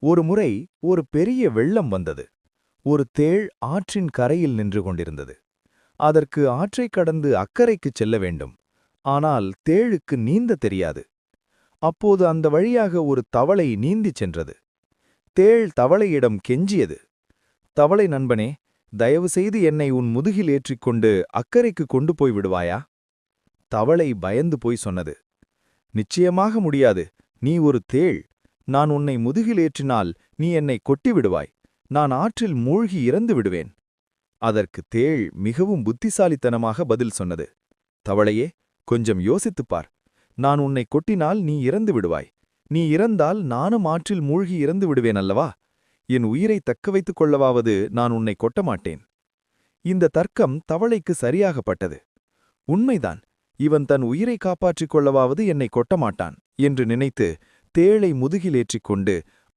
ஒருமுறை ஒரு பெரிய வெள்ளம் வந்தது. ஒரு தேள் ஆற்றின் கரையில் நின்று கொண்டிருந்தது. அதற்கு ஆற்றைக் கடந்து அக்கரைக்குச் செல்ல வேண்டும். ஆனால் தேளுக்கு நீந்தத் தெரியாது. அப்போது அந்த வழியாக ஒரு தவளை நீந்திச் சென்றது. தேள் தவளையிடம் கெஞ்சியது. தவளை நண்பனே, தயவு செய்து என்னை உன் முதுகில் ஏற்றிக்கொண்டு அக்கரைக்கு கொண்டு போய் விடுவாயா? தவளை பயந்து போய் சொன்னது. நிச்சயமாக முடியாது. நீ ஒரு தேள். நான் உன்னை முதுகில் ஏற்றினால் நீ என்னை கொட்டி விடுவாய். நான் ஆற்றில் மூழ்கி இறந்து விடுவேன். அதற்கு தேள் மிகவும் புத்திசாலித்தனமாக பதில் சொன்னது. தவளையே, கொஞ்சம் யோசித்துப் பார். நான் உன்னை கொட்டினால் நீ இறந்து விடுவாய். நீ இறந்தால் நானும் ஆற்றில் மூழ்கி இறந்து விடுவேன் அல்லவா? என் உயிரை தக்க வைத்துக் கொள்ளவாவது நான் உன்னை கொட்ட மாட்டேன். இந்த தர்க்கம் தவளைக்கு சரியாகப்பட்டது. உண்மைதான், இவன் தன் உயிரை காப்பாற்றிக் கொள்ளவாவது என்னை கொட்ட மாட்டான் என்று நினைத்து தேளை முதுகில் ஏற்றிக்கொண்டு